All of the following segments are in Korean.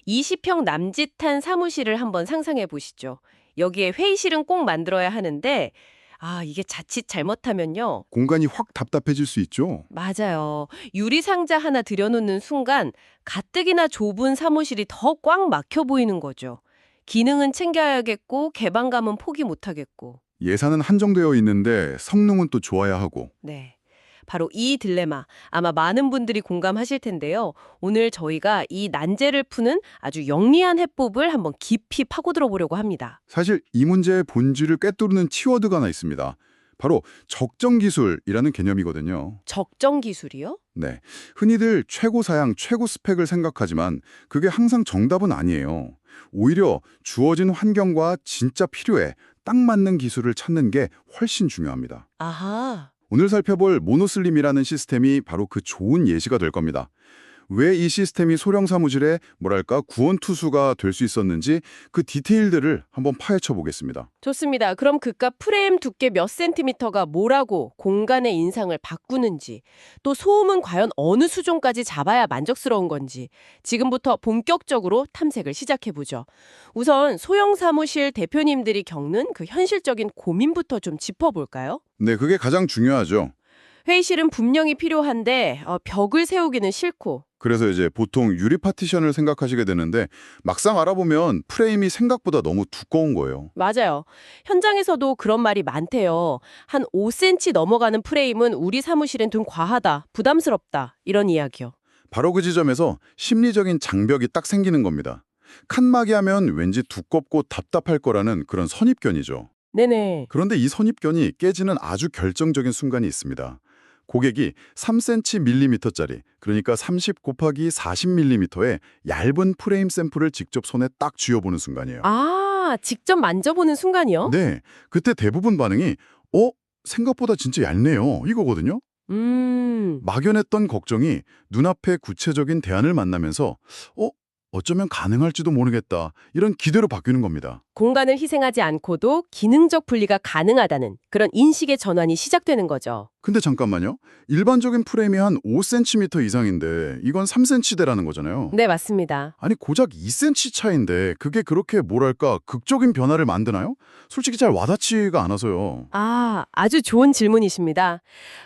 20평 남짓한 사무실을 한번 상상해 보시죠. 여기에 회의실은 꼭 만들어야 하는데, 이게 자칫 잘못하면요. 공간이 확 답답해질 수 있죠. 맞아요. 유리 상자 하나 들여놓는 순간 가뜩이나 좁은 사무실이 더 꽉 막혀 보이는 거죠. 기능은 챙겨야겠고, 개방감은 포기 못하겠고. 예산은 한정되어 있는데 성능은 또 좋아야 하고. 네. 바로 이 딜레마, 아마 많은 분들이 공감하실 텐데요. 오늘 저희가 이 난제를 푸는 아주 영리한 해법을 한번 깊이 파고들어 보려고 합니다. 사실 이 문제의 본질을 꿰뚫는 키워드가 하나 있습니다. 바로 적정 기술이라는 개념이거든요. 적정 기술이요? 네. 흔히들 최고 사양, 최고 스펙을 생각하지만 그게 항상 정답은 아니에요. 오히려 주어진 환경과 진짜 필요에 딱 맞는 기술을 찾는 게 훨씬 중요합니다. 아하. 오늘 살펴볼 모노슬림이라는 시스템이 바로 그 좋은 예시가 될 겁니다. 왜 이 시스템이 소형 사무실에 구원투수가 될 수 있었는지 그 디테일들을 한번 파헤쳐 보겠습니다. 좋습니다. 그럼 그깟 프레임 두께 몇 센티미터가 뭐라고 공간의 인상을 바꾸는지, 또 소음은 과연 어느 수준까지 잡아야 만족스러운 건지 지금부터 본격적으로 탐색을 시작해보죠. 우선 소형 사무실 대표님들이 겪는 그 현실적인 고민부터 좀 짚어볼까요? 네, 그게 가장 중요하죠. 회의실은 분명히 필요한데 벽을 세우기는 싫고. 그래서 이제 보통 유리 파티션을 생각하시게 되는데 막상 알아보면 프레임이 생각보다 너무 두꺼운 거예요. 맞아요. 현장에서도 그런 말이 많대요. 한 5cm 넘어가는 프레임은 우리 사무실엔 좀 과하다, 부담스럽다, 이런 이야기요. 바로 그 지점에서 심리적인 장벽이 딱 생기는 겁니다. 칸막이 하면 왠지 두껍고 답답할 거라는 그런 선입견이죠. 네네. 그런데 이 선입견이 깨지는 아주 결정적인 순간이 있습니다. 고객이 3cm짜리, 그러니까 30 곱하기 40mm의 얇은 프레임 샘플을 직접 손에 딱 쥐어보는 순간이에요. 직접 만져보는 순간이요? 네, 그때 대부분 반응이 생각보다 진짜 얇네요. 이거거든요. 음, 막연했던 걱정이 눈앞의 구체적인 대안을 만나면서 어쩌면 가능할지도 모르겠다. 이런 기대로 바뀌는 겁니다. 공간을 희생하지 않고도 기능적 분리가 가능하다는 그런 인식의 전환이 시작되는 거죠. 근데 잠깐만요. 일반적인 프레임이 한 5cm 이상인데 이건 3cm대라는 거잖아요. 네, 맞습니다. 아니 고작 2cm 차이인데 그게 그렇게 극적인 변화를 만드나요? 솔직히 잘 와닿지가 않아서요. 아주 좋은 질문이십니다.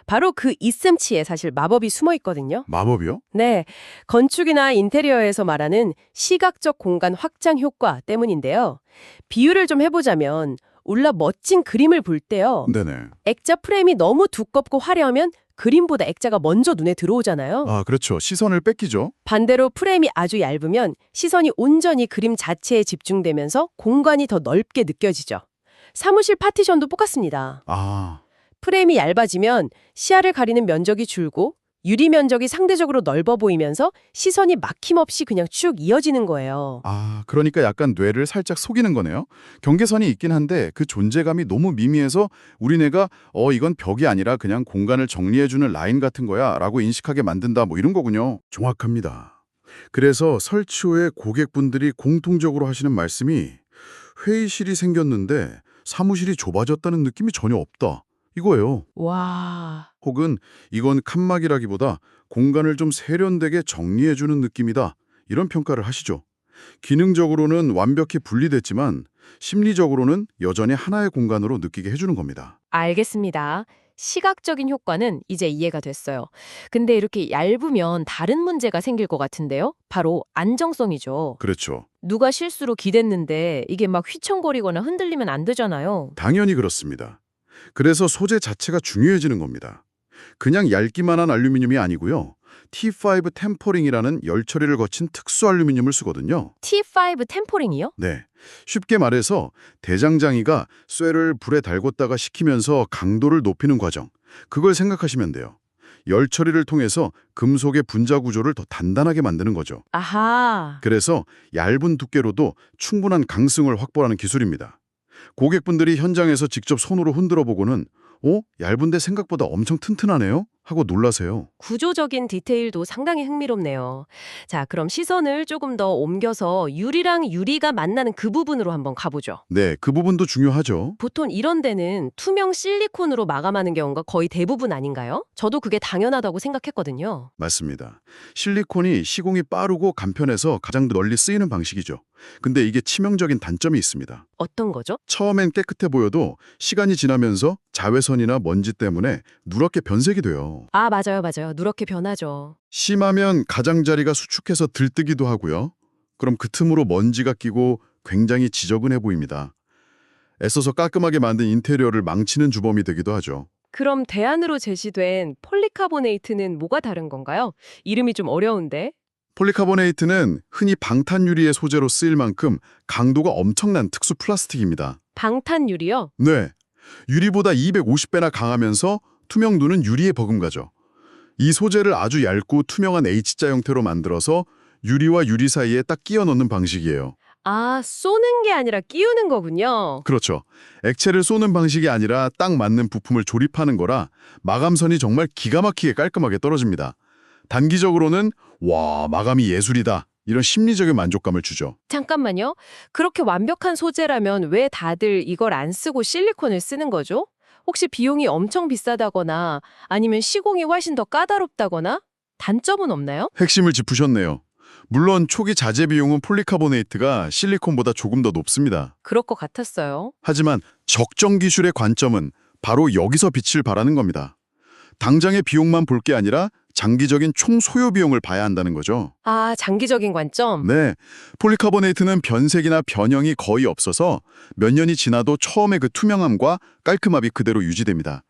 바로 그 2cm에 사실 마법이 숨어 있거든요. 마법이요? 네, 건축이나 인테리어에서 말하는 시각적 공간 확장 효과 때문인데요. 비유를 좀 해보자면 울라 멋진 그림을 볼 때요. 네네. 액자 프레임이 너무 두껍고 화려하면 그림보다 액자가 먼저 눈에 들어오잖아요. 그렇죠. 시선을 뺏기죠. 반대로 프레임이 아주 얇으면 시선이 온전히 그림 자체에 집중되면서 공간이 더 넓게 느껴지죠. 사무실 파티션도 똑같습니다. 프레임이 얇아지면 시야를 가리는 면적이 줄고 유리 면적이 상대적으로 넓어 보이면서 시선이 막힘없이 그냥 쭉 이어지는 거예요. 그러니까 약간 뇌를 살짝 속이는 거네요. 경계선이 있긴 한데 그 존재감이 너무 미미해서 우리뇌가 이건 벽이 아니라 그냥 공간을 정리해주는 라인 같은 거야 라고 인식하게 만든다 뭐 이런 거군요. 정확합니다. 그래서 설치 후에 고객분들이 공통적으로 하시는 말씀이 회의실이 생겼는데 사무실이 좁아졌다는 느낌이 전혀 없다. 이거예요. 와, 혹은 이건 칸막이라기보다 공간을 좀 세련되게 정리해주는 느낌이다. 이런 평가를 하시죠. 기능적으로는 완벽히 분리됐지만 심리적으로는 여전히 하나의 공간으로 느끼게 해주는 겁니다. 알겠습니다. 시각적인 효과는 이제 이해가 됐어요. 근데 이렇게 얇으면 다른 문제가 생길 것 같은데요? 바로 안정성이죠. 그렇죠. 누가 실수로 기댔는데 이게 막 휘청거리거나 흔들리면 안 되잖아요. 당연히 그렇습니다. 그래서 소재 자체가 중요해지는 겁니다. 그냥 얇기만 한 알루미늄이 아니고요. T5 템퍼링이라는 열 처리를 거친 특수 알루미늄을 쓰거든요. T5 템포링이요? 네. 쉽게 말해서 대장장이가 쇠를 불에 달궜다가 식히면서 강도를 높이는 과정. 그걸 생각하시면 돼요. 열 처리를 통해서 금속의 분자 구조를 더 단단하게 만드는 거죠. 아하. 그래서 얇은 두께로도 충분한 강승을 확보하는 기술입니다. 고객분들이 현장에서 직접 손으로 흔들어 보고는 얇은데 생각보다 엄청 튼튼하네요? 하고 놀라세요. 구조적인 디테일도 상당히 흥미롭네요. 자, 그럼 시선을 조금 더 옮겨서 유리랑 유리가 만나는 그 부분으로 한번 가보죠. 네, 그 부분도 중요하죠. 보통 이런 데는 투명 실리콘으로 마감하는 경우가 거의 대부분 아닌가요? 저도 그게 당연하다고 생각했거든요. 맞습니다. 실리콘이 시공이 빠르고 간편해서 가장 널리 쓰이는 방식이죠. 근데 이게 치명적인 단점이 있습니다. 어떤 거죠? 처음엔 깨끗해 보여도 시간이 지나면서 자외선이나 먼지 때문에 누렇게 변색이 돼요. 아, 맞아요, 맞아요. 누렇게 변하죠. 심하면 가장자리가 수축해서 들뜨기도 하고요. 그럼 그 틈으로 먼지가 끼고 굉장히 지저분해 보입니다. 애써서 깔끔하게 만든 인테리어를 망치는 주범이 되기도 하죠. 그럼 대안으로 제시된 폴리카보네이트는 뭐가 다른 건가요? 이름이 좀 어려운데. 폴리카보네이트는 흔히 방탄유리의 소재로 쓰일 만큼 강도가 엄청난 특수 플라스틱입니다. 방탄유리요? 네, 유리보다 250배나 강하면서 투명도는 유리에 버금가죠. 이 소재를 아주 얇고 투명한 H자 형태로 만들어서 유리와 유리 사이에 딱 끼워 넣는 방식이에요. 아, 쏘는 게 아니라 끼우는 거군요. 그렇죠. 액체를 쏘는 방식이 아니라 딱 맞는 부품을 조립하는 거라 마감선이 정말 기가 막히게 깔끔하게 떨어집니다. 단기적으로는 와, 마감이 예술이다. 이런 심리적인 만족감을 주죠. 잠깐만요. 그렇게 완벽한 소재라면 왜 다들 이걸 안 쓰고 실리콘을 쓰는 거죠? 혹시 비용이 엄청 비싸다거나 아니면 시공이 훨씬 더 까다롭다거나 단점은 없나요? 핵심을 짚으셨네요. 물론 초기 자재 비용은 폴리카보네이트가 실리콘보다 조금 더 높습니다. 그럴 것 같았어요. 하지만 적정 기술의 관점은 바로 여기서 빛을 발하는 겁니다. 당장의 비용만 볼 게 아니라 장기적인 총 소요 비용을 봐야 한다는 거죠. 아, 장기적인 관점? 네, 폴리카보네이트는 변색이나 변형이 거의 없어서 몇 년이 지나도 처음의 그 투명함과 깔끔함이 그대로 유지됩니다.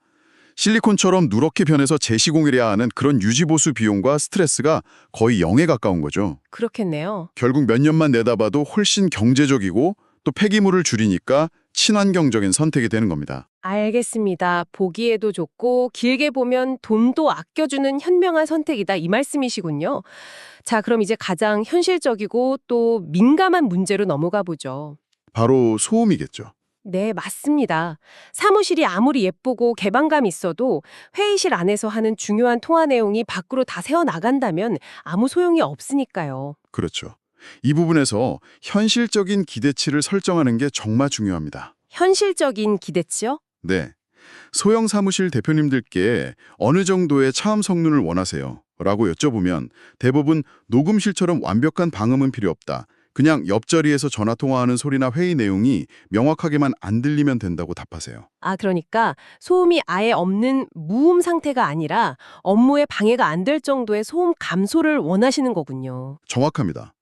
실리콘처럼 누렇게 변해서 재시공을 해야 하는 그런 유지보수 비용과 스트레스가 거의 0에 가까운 거죠. 그렇겠네요. 결국 몇 년만 내다봐도 훨씬 경제적이고 또 폐기물을 줄이니까 친환경적인 선택이 되는 겁니다. 알겠습니다. 보기에도 좋고 길게 보면 돈도 아껴주는 현명한 선택이다 이 말씀이시군요. 자, 그럼 이제 가장 현실적이고 또 민감한 문제로 넘어가 보죠. 바로 소음이겠죠. 네, 맞습니다. 사무실이 아무리 예쁘고 개방감 있어도 회의실 안에서 하는 중요한 통화 내용이 밖으로 다 새어나간다면 아무 소용이 없으니까요. 그렇죠. 이 부분에서 현실적인 기대치를 설정하는 게 정말 중요합니다. 현실적인 기대치요? 네. 소형 사무실 대표님들께 어느 정도의 차음 성능을 원하세요? 라고 여쭤보면 대부분 녹음실처럼 완벽한 방음은 필요 없다. 그냥 옆자리에서 전화통화하는 소리나 회의 내용이 명확하게만 안 들리면 된다고 답하세요. 아, 그러니까 소음이 아예 없는 무음 상태가 아니라 업무에 방해가 안 될 정도의 소음 감소를 원하시는 거군요. 정확합니다.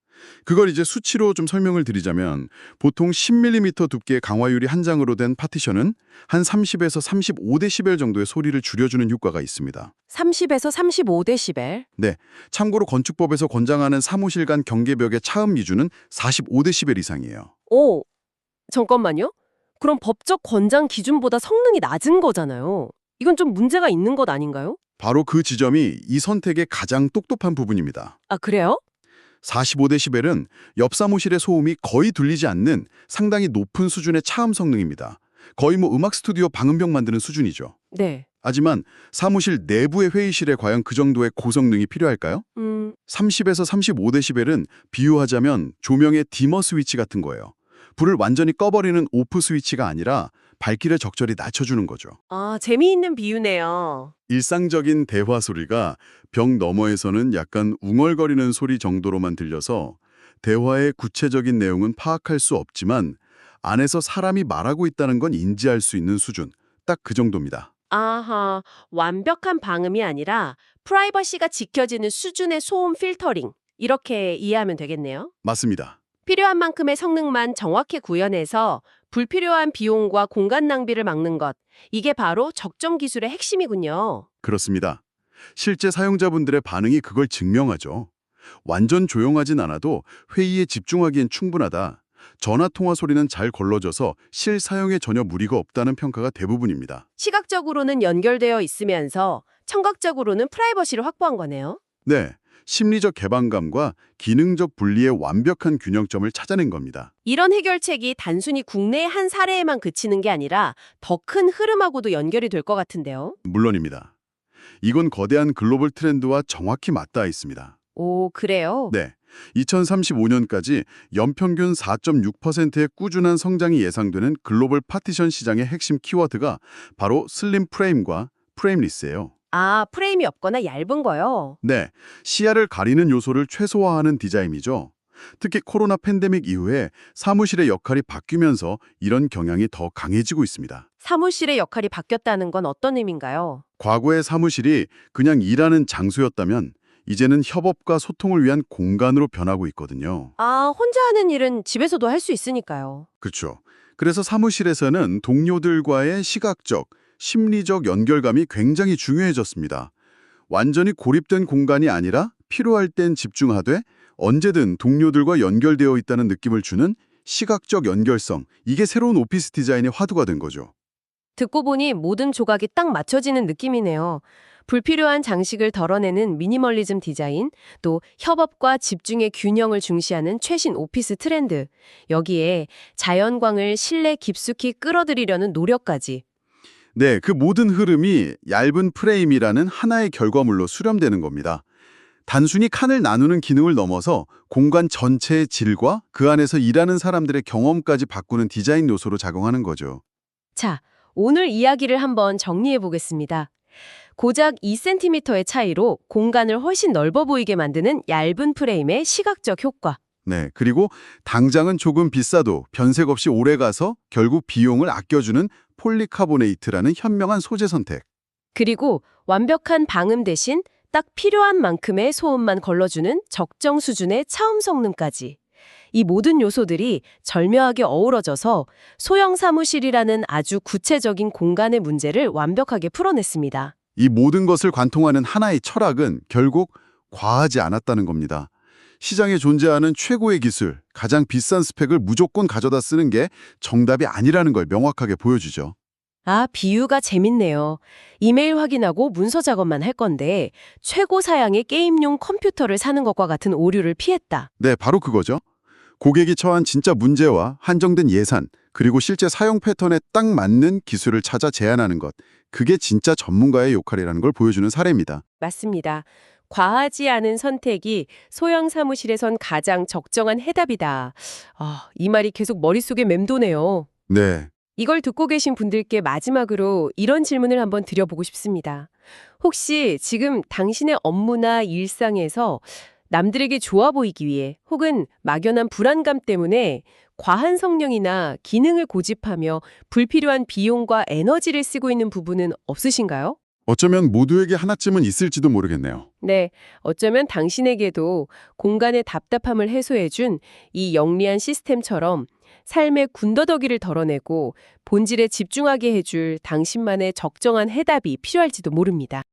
그걸 이제 수치로 좀 설명을 드리자면 보통 10mm 두께의 강화유리 한 장으로 된 파티션은 한 30에서 35데시벨 정도의 소리를 줄여주는 효과가 있습니다. 30에서 35데시벨. 네, 참고로 건축법에서 권장하는 사무실 간 경계벽의 차음 기준은 45데시벨 이상이에요. 오, 잠깐만요. 그럼 법적 권장 기준보다 성능이 낮은 거잖아요. 이건 좀 문제가 있는 것 아닌가요? 바로 그 지점이 이 선택의 가장 똑똑한 부분입니다. 아, 그래요? 45데시벨은 옆 사무실의 소음이 거의 들리지 않는 상당히 높은 수준의 차음 성능입니다. 거의 뭐 음악 스튜디오 방음벽 만드는 수준이죠. 네. 하지만 사무실 내부의 회의실에 과연 그 정도의 고성능이 필요할까요? 30에서 35데시벨은 비유하자면 조명의 디머 스위치 같은 거예요. 불을 완전히 꺼버리는 오프 스위치가 아니라 밝기를 적절히 낮춰주는 거죠. 아, 재미있는 비유네요. 일상적인 대화 소리가 벽 너머에서는 약간 웅얼거리는 소리 정도로만 들려서 대화의 구체적인 내용은 파악할 수 없지만 안에서 사람이 말하고 있다는 건 인지할 수 있는 수준, 딱 그 정도입니다. 아하, 완벽한 방음이 아니라 프라이버시가 지켜지는 수준의 소음 필터링. 이렇게 이해하면 되겠네요. 맞습니다. 필요한 만큼의 성능만 정확히 구현해서 불필요한 비용과 공간 낭비를 막는 것. 이게 바로 적정 기술의 핵심이군요. 그렇습니다. 실제 사용자분들의 반응이 그걸 증명하죠. 완전 조용하진 않아도 회의에 집중하기엔 충분하다. 전화통화 소리는 잘 걸러져서 실사용에 전혀 무리가 없다는 평가가 대부분입니다. 시각적으로는 연결되어 있으면서 청각적으로는 프라이버시를 확보한 거네요. 네, 심리적 개방감과 기능적 분리의 완벽한 균형점을 찾아낸 겁니다. 이런 해결책이 단순히 국내의 한 사례에만 그치는 게 아니라 더 큰 흐름하고도 연결이 될 것 같은데요. 물론입니다. 이건 거대한 글로벌 트렌드와 정확히 맞닿아 있습니다. 오, 그래요? 네. 2035년까지 연평균 4.6%의 꾸준한 성장이 예상되는 글로벌 파티션 시장의 핵심 키워드가 바로 슬림 프레임과 프레임리스예요. 아, 프레임이 없거나 얇은 거요? 네, 시야를 가리는 요소를 최소화하는 디자인이죠. 특히 코로나 팬데믹 이후에 사무실의 역할이 바뀌면서 이런 경향이 더 강해지고 있습니다. 사무실의 역할이 바뀌었다는 건 어떤 의미인가요? 과거의 사무실이 그냥 일하는 장소였다면 이제는 협업과 소통을 위한 공간으로 변하고 있거든요. 아, 혼자 하는 일은 집에서도 할 수 있으니까요. 그렇죠. 그래서 사무실에서는 동료들과의 시각적, 심리적 연결감이 굉장히 중요해졌습니다. 완전히 고립된 공간이 아니라 필요할 땐 집중하되 언제든 동료들과 연결되어 있다는 느낌을 주는 시각적 연결성, 이게 새로운 오피스 디자인의 화두가 된 거죠. 듣고 보니 모든 조각이 딱 맞춰지는 느낌이네요. 불필요한 장식을 덜어내는 미니멀리즘 디자인, 또 협업과 집중의 균형을 중시하는 최신 오피스 트렌드, 여기에 자연광을 실내 깊숙이 끌어들이려는 노력까지. 네, 그 모든 흐름이 얇은 프레임이라는 하나의 결과물로 수렴되는 겁니다. 단순히 칸을 나누는 기능을 넘어서 공간 전체의 질과 그 안에서 일하는 사람들의 경험까지 바꾸는 디자인 요소로 작용하는 거죠. 자, 오늘 이야기를 한번 정리해 보겠습니다. 고작 2cm의 차이로 공간을 훨씬 넓어 보이게 만드는 얇은 프레임의 시각적 효과. 네, 그리고 당장은 조금 비싸도 변색 없이 오래가서 결국 비용을 아껴주는 폴리카보네이트라는 현명한 소재 선택. 그리고 완벽한 방음 대신 딱 필요한 만큼의 소음만 걸러주는 적정 수준의 차음 성능까지. 이 모든 요소들이 절묘하게 어우러져서 소형 사무실이라는 아주 구체적인 공간의 문제를 완벽하게 풀어냈습니다. 이 모든 것을 관통하는 하나의 철학은 결국 과하지 않았다는 겁니다. 시장에 존재하는 최고의 기술, 가장 비싼 스펙을 무조건 가져다 쓰는 게 정답이 아니라는 걸 명확하게 보여주죠. 아, 비유가 재밌네요. 이메일 확인하고 문서 작업만 할 건데 최고 사양의 게임용 컴퓨터를 사는 것과 같은 오류를 피했다. 네, 바로 그거죠. 고객이 처한 진짜 문제와 한정된 예산, 그리고 실제 사용 패턴에 딱 맞는 기술을 찾아 제안하는 것. 그게 진짜 전문가의 역할이라는 걸 보여주는 사례입니다. 맞습니다. 과하지 않은 선택이 소형 사무실에선 가장 적정한 해답이다. 아, 이 말이 계속 머릿속에 맴도네요. 네. 이걸 듣고 계신 분들께 마지막으로 이런 질문을 한번 드려보고 싶습니다. 혹시 지금 당신의 업무나 일상에서 남들에게 좋아 보이기 위해 혹은 막연한 불안감 때문에 과한 성능이나 기능을 고집하며 불필요한 비용과 에너지를 쓰고 있는 부분은 없으신가요? 어쩌면 모두에게 하나쯤은 있을지도 모르겠네요. 네, 어쩌면 당신에게도 공간의 답답함을 해소해준 이 영리한 시스템처럼 삶의 군더더기를 덜어내고 본질에 집중하게 해줄 당신만의 적정한 해답이 필요할지도 모릅니다.